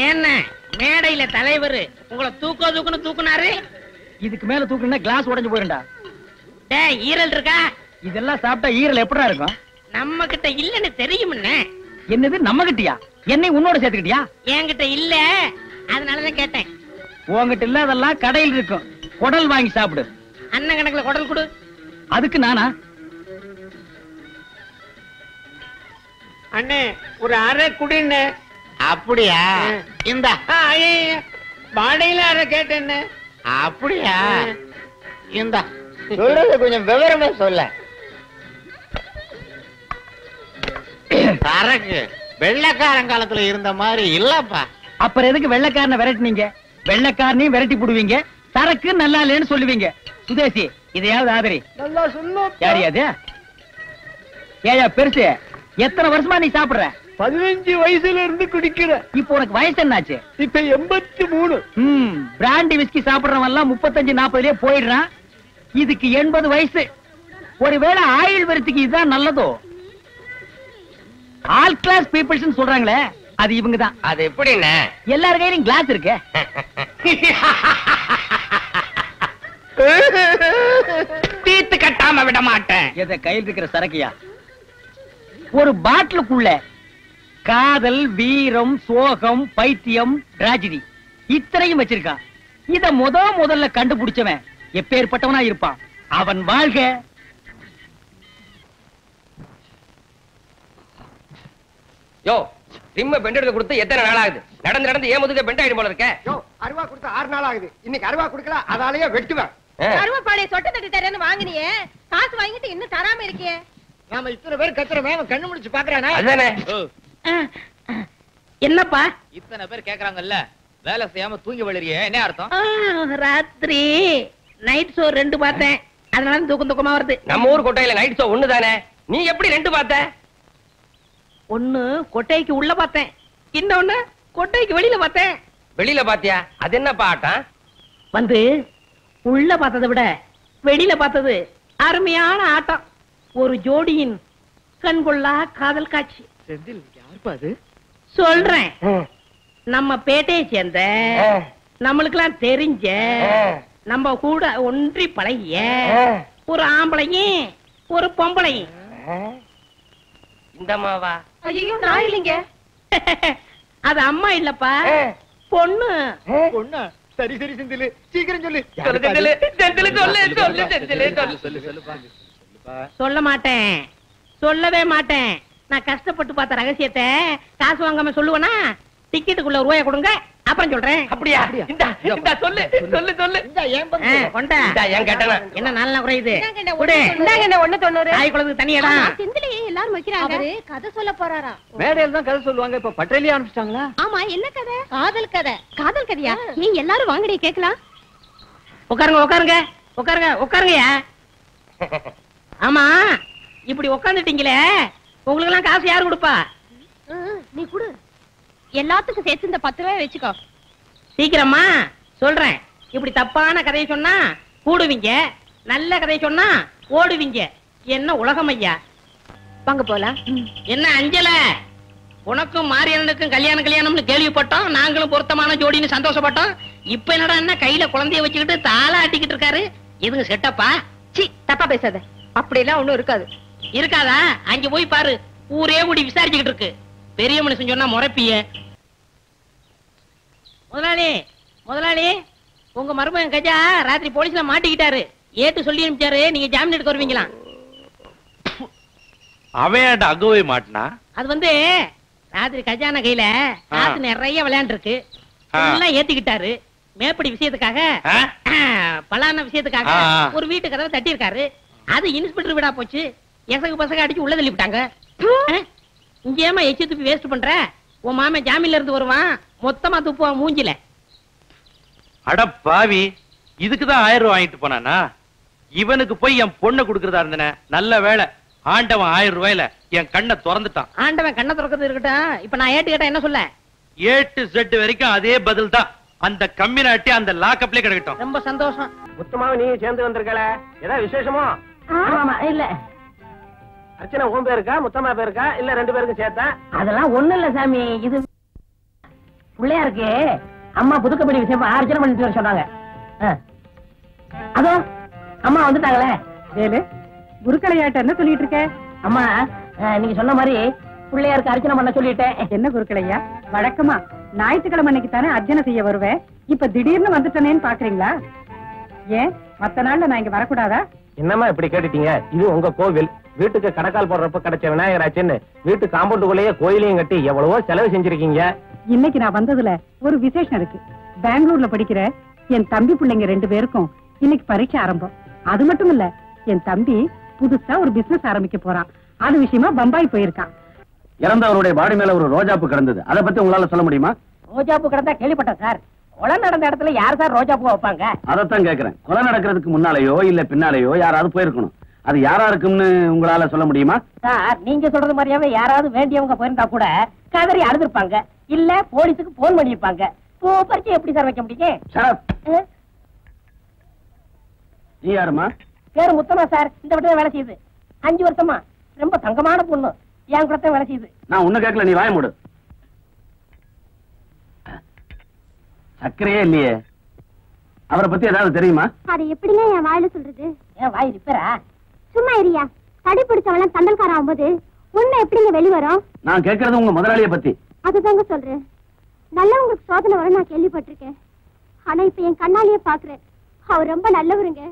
என்ன மேடையில தலைவர் உங்களை தூக்குன்னு தூக்குனாரு? இதுக்கு மேல தூக்குனா கிளாஸ் உடைஞ்சு போயிருண்டா. டேய், ஈரல் இருக்கா? இதெல்லாம் சாப்பிட்டா ஈரல் எப்படா இருக்கும்? நம்ம கிட்ட இல்லன்னு தெரியும்னே. என்னது நம்ம கிட்டயா? என்னை உன்னோட சேர்த்துக்கிட்டியா? என்கிட்ட இல்ல, அதனாலதான் கேட்டேன். உங்ககிட்ட இல்ல, அதெல்லாம் கடையில் இருக்கும். குடல் வாங்கி சாப்பிடு. அண்ணன் கணக்குல குடல் கொடு. அதுக்கு நானா? அண்ணே ஒரு அரை குடின்னு. அப்படியா? இந்த வாடையில அரை கேட்டேன். அப்படியா? இந்த சொல்றது கொஞ்சம் விவரமா சொல்ல. சரக்கு வெள்ளைக்காரங்காலத்துல இருந்த மாதிரி இல்லப்பா. அப்புறம் எதுக்கு வெள்ளைக்காரனை விரட்டினீங்க? வெள்ளைக்காரனையும் விரட்டி போடுவீங்க, சரக்கு நல்லா இல்லைன்னு சொல்லுவீங்க. சுதேசி, இதையாவது ஆதரி. நல்லா சொல்லும். யாரு அது? ஏயா பெருசு, எத்தனை வருஷமா நீ சாப்பிடுற? 15 வயசுல இருந்து குடிக்கிற. இப்போ உனக்கு வயசு என்னாச்சு? இப்ப 83. பிராண்டி விஸ்கி சாப்பிடுறவன் எல்லாம் 35-40லயே போயிடுறான். இதுக்கு 80 வயசு. ஒருவேளை ஆயுள் வரத்துக்கு இதுதான் நல்லதோ? ஆல் கிளாஸ் பீப்புள்ஸ் சொல்றாங்களே, அது இவங்க தான். அது எப்படின்னு எல்லார் கையிலும் கிளாஸ் இருக்கு. தீத்து கட்டாம விட மாட்டேன். எதை கையில் இருக்கிற சரக்கியா? ஒரு பாட்டிலுக்குள்ள காதல், வீரம், சோகம், பைத்தியம், டிராஜடி இத்தனையும் வச்சிருக்கான். இத முதல்ல கண்டுபிடிச்சவன் எப்பேற்பட்டவனா இருப்பான். அவன் வாழ்க. யோ, சிம்ம பெண்ட் எடுத்து கொடுத்து எத்தனை நாள் ஆகுது? நடந்து நடந்து ஏன் முதுக பெண்ட் ஆயிடும் போல இருக்க. யோ, அருவா கொடுத்து 6 நாள் ஆகுது. இன்னைக்கு அருவா கொடுக்கல, அதாலேயே வெட்டுவேன். அருவாப்பாளைய சொட்ட தட்டி தரேன்னு வாங்கினியே, காசு வாங்கிட்டு இன்னும் தராம இருக்கே. நாம இத்தனை பேர் கத்துறவன் அவன் கண்ணு முடிச்சு பாக்குறானா? அதானே. என்னப்பா இத்தனை பேர் கேக்குறாங்கல்ல, வேலை செய்யாம தூங்கி வளரியே, என்ன அர்த்தம்? ராத்திரி நைட் ஷோ 2 பார்த்தேன், அதனால தூக்கமா வருது. நம்ம ஊர் கொட்டையில நைட் ஷோ ஒண்ணு தானே, நீ எப்படி 2 பார்த்த? ஒண்ணு கொட்டைக்கு உள்ள பார்த்தேன், இன்னொன்னு கொட்டைக்கு வெளியில பார்த்தேன். வெளியில பாத்தியா? அது என்ன பாட்டம்? வந்து உள்ள பார்த்ததை விட வெளியில பார்த்தது அருமையான ஆட்டம். ஒரு ஜோடியின் கண்கொள்ளா காதல் காட்சி. செந்தில் யாருப்பா அது? சொல்றேன். நம்ம பேட்டையை சேர்ந்த, நம்மளுக்கெல்லாம் தெரிஞ்ச, நம்ம கூட ஒன்றி பழகிய ஒரு ஆம்பளையும் ஒரு பொம்பளையும். இந்த மாவா? ஐயோ, நான் இல்லைங்க. அது அம்மா இல்லப்பா, பொண்ணு. பொண்ணா? சரி சரி செந்தில், சீக்கிரம் சொல்லு. சொல்ல மாட்டேன், சொல்லவே மாட்டேன். நான் கஷ்டப்பட்டு பார்த்த ரகசியத்தை காசு வாங்காம சொல்லுவேனா? டிக்கெட்டுக்குள்ள ரூபாய் கொடுங்க, அப்புறம் சொல்றேன். அப்படியா? இந்த சொல்லு சொல்லு சொல்லு. கொண்டா ஏன் கேட்டனா? என்ன நல்லா குறையுது? இந்தாங்க 190. தாய் குளத்துக்கு தனியடா. செந்திலே எல்லாரும் வைக்கிறாங்க. அவரு கதை சொல்ல போறாரா? மேடையில தான் கதை சொல்லுவாங்க. இப்ப பட்டறையிலே ஆரம்பிச்சிட்டாங்களா? ஆமா, என்ன கதை? காதல் கதை. காதல் கதையா? ஏன் எல்லாரும் வாங்கடி கேக்கலாம். உட்காருங்க உட்காருங்க உட்காருங்க உட்காருங்கயா. ஆமா, இப்படி உட்காந்துட்டீங்களே, உங்களுக்கு எல்லாம் காசு யாரு கொடுப்பா? நீ குடு. எல்லாத்துக்கும் சேர்த்து இந்த 10 ரூபாய் வச்சுக்கோ. சீக்கிரமா சொல்றேன். இப்படி தப்பான கதையை சொன்னா கூடுவீங்க, நல்ல கதையை சொன்னா ஓடுவீங்க. என்ன உலகம் ஐயா. வாங்க போலாம். என்ன அஞ்சல, உனக்கும் மாரியண்ணனுக்கும் கல்யாணம்னு கேள்விப்பட்டோம், நாங்களும் பொருத்தமான ஜோடின்னு சந்தோஷப்பட்டோம். இப்ப என்னடா என்ன கையில குழந்தைய வச்சுக்கிட்டு தாளா ஆட்டிக்கிட்டு இருக்காரு? இதுங்க செட்டப்பா? சி, தப்பா பேசாத. அப்படிலாம் ஒண்ணும் இருக்காது. இருக்காதா? அங்க போய் பாரு, ஊரே கூடி விசாரிச்சுக்கிட்டு இருக்கு. பெரிய மனுஷன் சொன்னா முறைப்பிய. முதலாளி, உங்க மருமகன் கஜா ராத்திரி போலீஸ்ல மாட்டிக்கிட்டாரு. ஏட்டு சொல்லி அனுப்பிச்சாரு, நீங்க ஜாமீன் எடுக்க வருவீங்களா? அவன் அங்கவே மாட்டினா? அது வந்து ராத்திரி கஜான கையில காசு நிறைய விளையாண்டு இருக்கு, எல்லாம் ஏத்திக்கிட்டாரு. மேப்படி விஷயத்துக்காக, பலான விஷயத்துக்காக ஒரு வீட்டு கதவை தட்டி இருக்காரு. அது இன்ஸ்பெக்டர் விடா போச்சு. எசகு பசங்க அடிச்சு உள்ள தள்ளி விட்டாங்க. இங்க ஏமா எச்சி துப்பி வேஸ்ட் பண்ற? உன் மாமன் ஜாமீன்ல இருந்து வருவான், மொத்தமா துப்புவான் மூஞ்சில. அட பாவி, இதுக்குதான் 1000 ரூபாய் வாங்கிட்டு போனானா? இவனுக்கு போய் என் பொண்ணை கொடுக்கறதா இருந்தன. நல்ல வேலை, ஆண்டவன் 1000 ரூபாயில என் கண்ணை திறந்துட்டான். ஆண்டவன் கண்ணை திறக்கிறது இருக்கட்டும், இப்ப நான் ஏட்டு கேட்டா என்ன சொல்ல? A to Z வரைக்கும் அதே பதில் தான். அந்த கம்யூனிட்டி அந்த லாக்கப்லயே கிடக்கட்டும். ரொம்ப சந்தோஷம். முத்தமாவை நீ சேர்ந்து வந்திருக்கல, ஏதாவது விசேஷமோ? இல்ல, அர்ச்சனை உன் பேருக்கா, முத்தமா பேருக்கா, இல்ல 2 பேருக்கும் சேர்த்தா? அதெல்லாம் ஒண்ணு இல்ல சாமி. இது பிள்ளையாருக்கு அம்மா புதுக்கப்படி விஷயம் அர்ச்சனை பண்ணிட்டு வர சொன்னாங்க. அதோ அம்மா வந்துட்டாங்களே. வேலு, குருக்களையாட்ட என்ன சொல்லிட்டு இருக்க? அம்மா நீங்க சொன்ன மாதிரி பிள்ளையாருக்கு அர்ச்சனை பண்ண சொல்லிட்டேன். என்ன குருக்களையா, வழக்கமா ஞாயிற்றுக்கிழமை அன்னைக்கு தானே அர்ச்சனை செய்ய வருவேன். இப்ப திடீர்னு வந்துட்டேனேன்னு பாக்குறீங்களா? ஏன் மத்த நாள்ல நான் இங்க வரக்கூடாதா? என்னம்மா இப்படி கேட்டுட்டீங்க? இது உங்க கோவில். வீட்டுக்கு கடக்கால் போடுறப்ப கிடைச்ச விநாயகராச்சுன்னு வீட்டு காம்பவுண்டுக்குள்ளேயே கோயிலையும் கட்டி எவ்வளவோ செலவு செஞ்சிருக்கீங்க. இன்னைக்கு நான் வந்ததுல ஒரு விசேஷம் இருக்கு. பெங்களூர்ல படிக்கிற என் தம்பி பிள்ளைங்க 2 பேருக்கும் இன்னைக்கு பரீட்சை ஆரம்பம். அது மட்டும் இல்ல, என் தம்பி புதுசா ஒரு பிசினஸ் ஆரம்பிக்க போறான். அது விஷயமா பம்பாய் போயிருக்கான். இறந்தவருடைய பாடி மேல ஒரு ரோஜாப்பு கிடந்தது. அதை பத்தி உங்களால சொல்ல முடியுமா? ரோஜாப்பூ கிடந்தா கேள்விப்பட்டேன் சார். கொலை நடந்த இடத்துல யார் சார் ரோஜாப்பூ வைப்பாங்க? அதைத்தான் கேக்குறேன். கொலை நடக்கிறதுக்கு முன்னாலேயோ இல்ல பின்னாலேயோ யாராவது போயிருக்கணும். அது யாரா இருக்கும்னு உங்களால சொல்ல முடியுமா? சார் நீங்க சொல்றது மாதிரியாவே யாராவது வேண்டியவங்க போயிருந்தா கூட கதறி அழுதுருப்பாங்க, இல்ல போலீஸுக்கு போன் பண்ணிருப்பாங்க. பரிச்சை எப்படி சார் வைக்க முடியும்? நீ யாருமா? பேரு முத்தமா சார். இந்த வீட்டுல வேலை செய்யுது. 5 வருஷமா. ரொம்ப தங்கமான பொண்ணு. என் கூட வேலை செய்யுது. நான் உன்ன கேட்கல, நீ வாய மூடு. சக்கரையே இல்லையே. அவரை பத்தி ஏதாவது தெரியுமா? அது எப்படிங்க என் வாயில சொல்றது? ஏன் வாய் ரிப்பேரா? சும்மா இரியா. தடி பிடிச்சவெல்லாம் தண்டல்காரன் ஆகும்போது உண்மை எப்படிங்க வெளிவரும்? நான் கேட்கறது உங்க முதலாளிய பத்தி. அதுதாங்க சொல்றேன். நல்லவங்களுக்கு சோதனை வரும் நான் கேள்விப்பட்டிருக்கேன். ஆனா இப்ப என் கண்ணாலேயே பாக்குறேன். அவர் ரொம்ப நல்லவருங்க.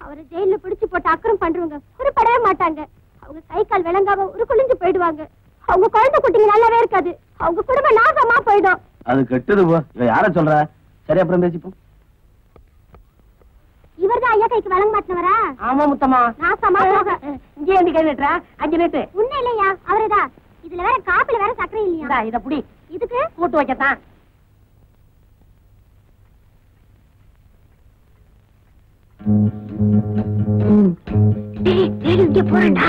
அவரை ஜெயில பிடிச்சு போட்டு அக்கறம் பண்றவங்க உருப்படவே மாட்டாங்க. அவங்க கை கால் விளங்காம ஒரு குளிஞ்சு போயிடுவாங்க. அவங்க குழந்தை குட்டிங்க நல்லாவே இருக்காது. அவங்க குடும்பம் நாசமா போயிடும். அது கெட்டது போ. இவ யார சொல்ற? சரி, அப்புறம் பேசிப்போம். இவர்தான் ஐயா கைக்கு வழங்க மாட்டவரா? ஆமா முத்தமா. நாசமா போக. இங்கே இருந்து கை நட்டுறா. 5 நட்டு. உண்மை இல்லையா? அவரேதான். இதுல வேற காப்பில வேற சக்கரை இல்லையா? இத புடி. இதுக்கு கூட்டு வைக்கத்தான். இங்க போறேன்டா.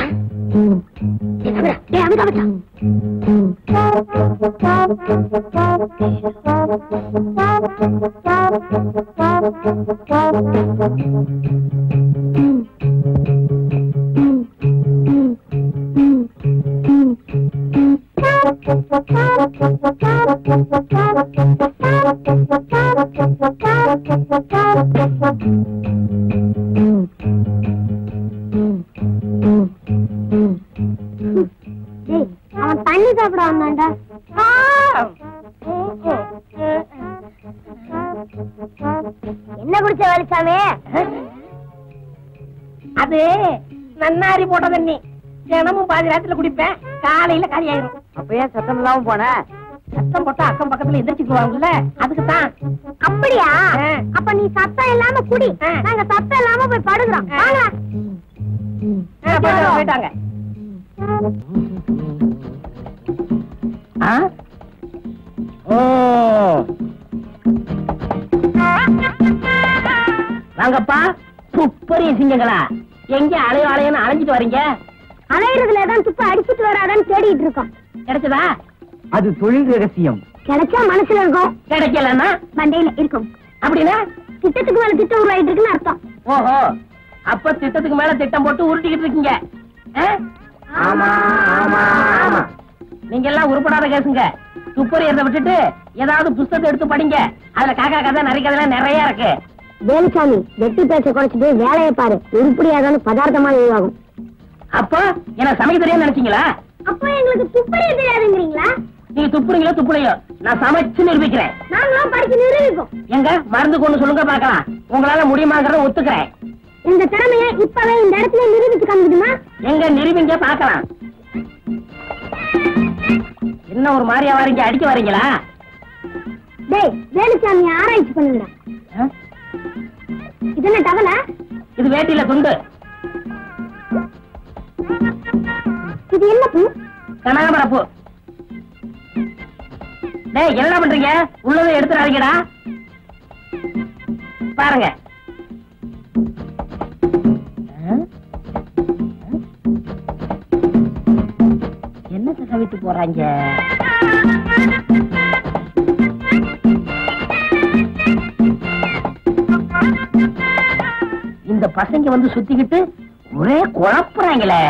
அவன் தண்ணி சாப்பிட வந்தான்டா. என்ன குடிச்ச வேலைச்சாமி? அது நன்னாரி போட்ட தண்ணி. தினமும் பாதி ராத்திரில குடிப்பேன். காலையில காலி ஆயிரும். அப்பயே சத்தம் இல்லாம போன. சத்தம் போட்டா அக்கம் பக்கத்துல எந்திரிச்சுக்குவாங்கல்ல, அதுக்குதான். அப்படியா? அப்ப நீ சத்தம் இல்லாம குடி. நாங்க சத்தம் இல்லாம போய் படுக்கிறோம். வாங்க. போயிட்டாங்க. வாங்கப்பா. துப்பறிய சிங்கங்களா, எங்க அலைய அலையன்னு அலைஞ்சிட்டு வரீங்க? அலையிறதுலதான் துப்ப அடிச்சுட்டு வராதான்னு தேடிட்டு இருக்கோம். கிடைச்சதா? அது தொழில் ரகசியம். கிடைச்சா மனசுல இருக்கும், கிடைக்கலன்னா மண்டையில இருக்கும். அப்படின்னா திட்டத்துக்கு மேல திட்டம் உருவாயிட்டு இருக்குன்னு அர்த்தம். ஓஹோ, அப்ப திட்டத்துக்கு மேல திட்டம் போட்டு உருட்டிக்கிட்டு இருக்கீங்க. ஆமா ஆமா ஆமா. நீங்க எல்லாம் உருப்படாத கேசுங்க. துப்பறியறத விட்டுட்டு ஏதாவது புத்தகத்தை எடுத்து படிங்க. அதுல காக்கா கதை நரி கதை நிறைய இருக்கு. வேலுசாமி, வெட்டி பேச்ச குறைச்சிட்டு வேலையை பாரு. உருப்படியாதான பதார்த்தமா உருவாகும். அப்போ என்ன சமைக்க தெரியாது நினைச்சீங்களா? அப்போ எங்களுக்கு துப்பறிய தெரியாதுங்கிறீங்களா? நீங்க துப்புறீங்களோ துப்புலையோ, நான் சமைச்சு நிரூபிக்கிறேன். நாங்களும் படிச்சு நிரூபிப்போம். எங்க மருந்து கொண்டு சொல்லுங்க பாக்கலாம். உங்களால முடியுமாங்கிறத ஒத்துக்கிறேன். இந்த திறமைய இப்பவே இந்த இடத்துல நிரூபிச்சு காமிக்கணுமா? எங்க நிரூபிங்க பாக்கலாம். என்ன ஒரு மாதிரியா வரீங்க? அடிக்க வரீங்களா? டேய், வேலுசாமி ஆராய்ச்சி பண்ணுங்கடா. இது என்ன டவல? இது வேட்டியில துண்டு. இது என்ன பூ? கனகாமர பூ. டேய், என்ன பண்றீங்க? உள்ளதை எடுத்துறாதீங்கடா. பாருங்க. என்ன கவிட்டு போறாங்க? இந்த பசங்க வந்து சுத்திக்கிட்டு ஒரே குழப்புறாங்களே.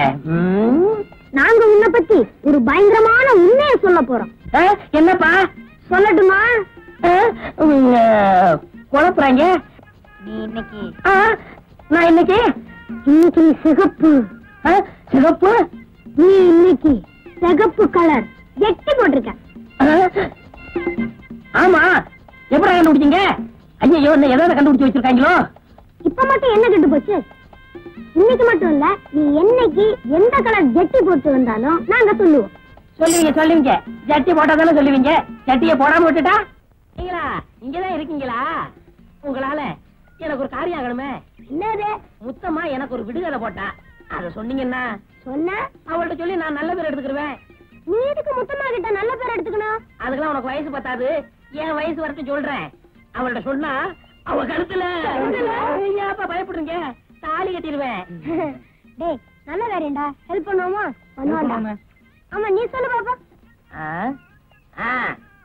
நாங்க உன்னை பத்தி ஒரு பயங்கரமான உண்மையை சொல்ல போறோம். என்னப்பா? சொல்லட்டுமா? குழப்புறாங்க. நீ இன்னைக்கு நான் இன்னைக்கு சிகப்பு. சிகப்பு. நீ இன்னைக்கு சிகப்பு கலர் ஜெட்டி போட்டிருக்க. ஆமா, எப்படி கண்டுபிடிச்சீங்க? ஐயோ, என்ன ஏதாவது கண்டுபிடிச்சு வச்சிருக்காங்களோ? இப்ப மட்டும் என்ன கண்டு போச்சு? இன்னைக்கு மட்டும் இல்ல, நீ என்னைக்கு எந்த கலர் ஜெட்டி போட்டு வந்தாலும் நாங்க சொல்லுவோம். சொல்லுவீங்க. ஜட்டி போட்டாதானே சொல்லுவீங்க. ஜட்டியை போடாம விட்டுட்டா நீங்களா இங்கதான் இருக்கீங்களா? உங்களால எனக்கு ஒரு காரியம் ஆகணுமே. என்னது? முத்தமா எனக்கு ஒரு விடுதலை போட்டா அத சொன்னீங்கன்னா சொன்ன அவள்கிட்ட சொல்லி நான் நல்ல பேர் எடுத்துக்கிருவேன். நீ எதுக்கு முத்தமா கிட்ட நல்ல பேர் எடுத்துக்கணும்? அதுக்கெல்லாம் உனக்கு வயசு பத்தாது. என் வயசு வரைக்கும் சொல்றேன். அவள்கிட்ட சொன்னா அவ கழுத்துல ஏப்பா பயப்படுறீங்க? தாலி கட்டிடுவேன். டேய், நல்ல வேறேண்டா. ஹெல்ப் பண்ணுவோமா? பண்ணுவாங்க. ஆமா, நீ சொல்லு பாப்பா.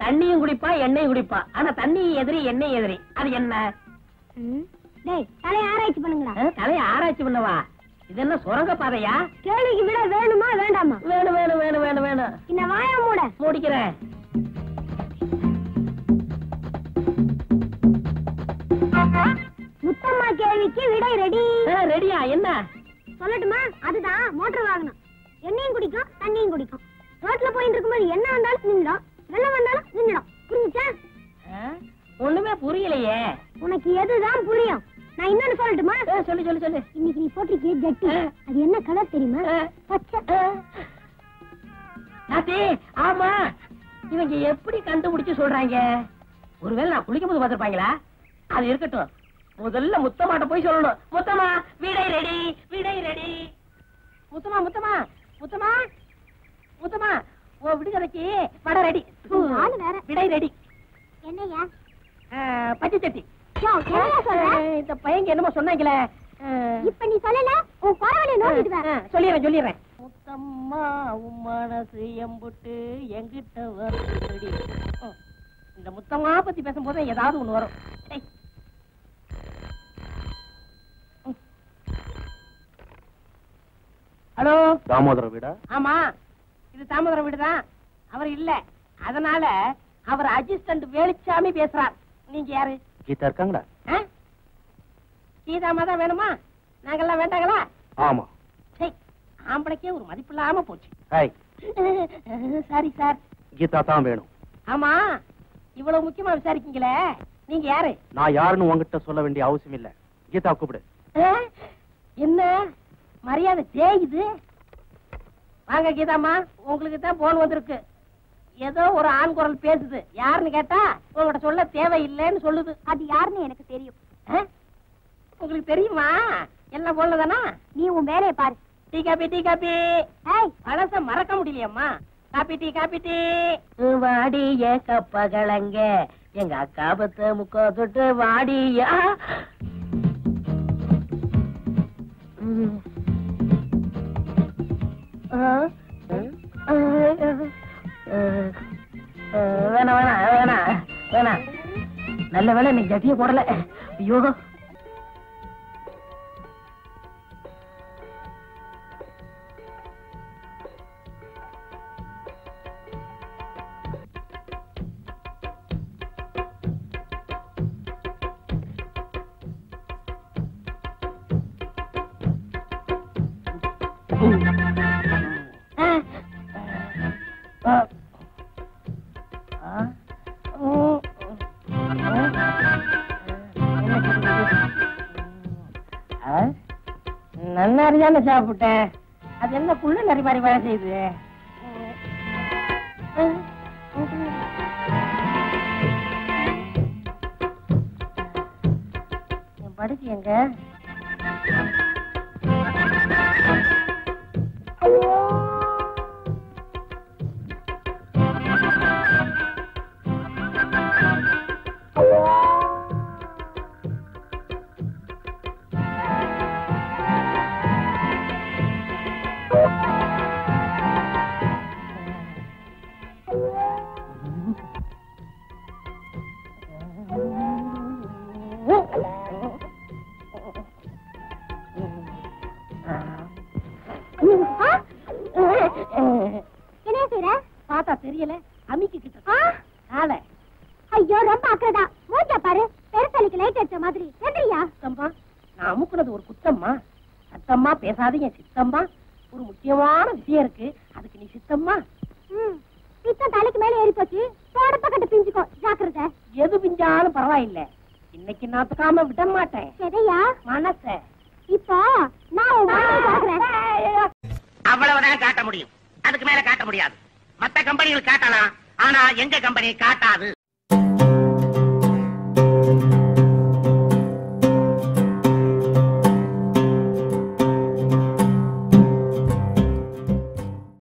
தண்ணியும் குடிப்பா, எண்ணெயும் குடிப்பா. ஆனா தண்ணி எதிரி, எண்ணெய் எதிரி. அது என்ன? டேய், தலையை ஆராய்ச்சி பண்ணுங்களா? தலையை ஆராய்ச்சி பண்ணவா? இது என்ன சுரங்க பாதையா? கேள்விக்கு விட வேணுமா வேண்டாமா? வேணும் வேணும் வேணும் வேணும் வேணும். இந்த வாய மூட. மூடிக்கிறேன். முத்தம்மா கேள்விக்கு விடை ரெடி. ரெடியா? என்ன சொல்லட்டுமா? அதுதான் மோட்டர் வாகனம். எண்ணெயும் குடிக்கும், தண்ணியும் குடிக்கும். ரோட்ல போயிட்டு இருக்கும்போது என்ன வந்தாலும் நின்னுடும், வெள்ளம் வந்தாலும் நின்னுடும். புரிஞ்சுச்சா? ஒண்ணுமே புரியலையே. உனக்கு எதுதான் புரியும்? நான் இன்னொன்னு சொல்லட்டுமா? சொல்லு சொல்லு சொல்லு. இன்னைக்கு நீ போட்டிருக்கிய ஜட்டி, அது என்ன கலர் தெரியுமா? பச்சை. ஆமா, இவங்க எப்படி கண்டுபிடிச்சு சொல்றாங்க? ஒருவேளை நான் குளிக்கும் போது பார்த்திருப்பாங்களா? அது இருக்கட்டும். முதல்ல முத்தமாட்ட போய் சொல்லணும். முத்தமா, விடை ரெடி, விடை ரெடி. முத்தமா முத்தமா முத்தமா முத்தமா, ஓ விடுதலைக்கு வட ரெடி, விடை ரெடி. என்னையா? பச்சை சட்டி. இந்த பையங்க என்னமோ சொன்னாங்களே. இப்ப நீ சொல்லல, உன் பரவாயில்ல, நோக்கிட்டு சொல்லிடுறேன். முத்தம்மா உன் மனசு எம்புட்டு எங்கிட்ட வருடி. இந்த முத்தம்மா பத்தி பேசும்போது ஏதாவது ஒண்ணு வரும். ஹலோ, தாமோதர வீடா? ஆமா, இது தாமோதர வீடுதான். அவர் இல்ல, அதனால அவர் அசிஸ்டன்ட் வேலுச்சாமி பேசுறார். நீங்க யாரு? கீதா இருக்காங்களா? கீதாமா தான் வேணுமா? நாங்கெல்லாம் வேண்டாங்களா? ஆமா. சரி, ஆம்பளைக்கே ஒரு மதிப்பு இல்லாம போச்சு. Sorry sir. கீதா தான் வேணும். ஆமா, இவ்வளவு முக்கியமா விசாரிக்கீங்களே, நீங்க யாரு? நான் யாருன்னு உங்ககிட்ட சொல்ல வேண்டிய அவசியம் இல்ல. கீதா கூப்பிடு. என்ன மரியாதை தேயுது? வாங்க கீதாமா, உங்களுக்கு தான் போன் வந்திருக்கு. ஏதோ ஒரு ஆண் குரல் பேசுது. யாருன்னு கேட்டா உங்ககிட்ட சொல்ல தேவையில்லைன்னு சொல்லுது. அது யாருன்னு எனக்கு தெரியும். உங்களுக்கு தெரியுமா? எல்லாம் போனதானா? நீ உன் வேலையை பாரு. Tea coffee, tea coffee. பழச மறக்க முடியலையம்மா. Coffee tea, coffee tea. வாடிய கப்பகளங்க எங்க அக்கா பத்த முக்கா தொட்டு வாடிய. வேணா வேணா வேணா வேணா. நல்ல வேலை நீ ஜட்டிய போடல. ஐயோ, நன்னாரிதானே சாப்பிட்டேன். அது என்ன புள்ள நரி மாதிரி வேலை செய்யுது? படிச்சு எங்க? ஜாக்கிரதா. மூஞ்ச பாரு, பெருசலிக்கு லைட் அடிச்ச மாதிரி. எந்திரியா. சித்தம்மா, நான் அமுக்குனது ஒரு குத்தம்மா. சத்தம்மா பேசாதீங்க சித்தம்மா. ஒரு முக்கியமான விஷயம் இருக்கு, அதுக்கு நீ சித்தம்மா. பித்தம் தலைக்கு மேல ஏறி போச்சு. போடப்ப கட்டு பிஞ்சுக்கோ, ஜாக்கிரதை. எது பிஞ்சாலும் பரவாயில்லை, இன்னைக்கு நான் துக்காம விட மாட்டேன். சரியா? மனச இப்போ நான் உன் மனசை பார்க்கிறேன். அவ்வளவுதான் காட்ட முடியும், அதுக்கு மேல காட்ட முடியாது. மத்த கம்பெனிகள் காட்டலாம், ஆனா எங்க கம்பெனி காட்டாது.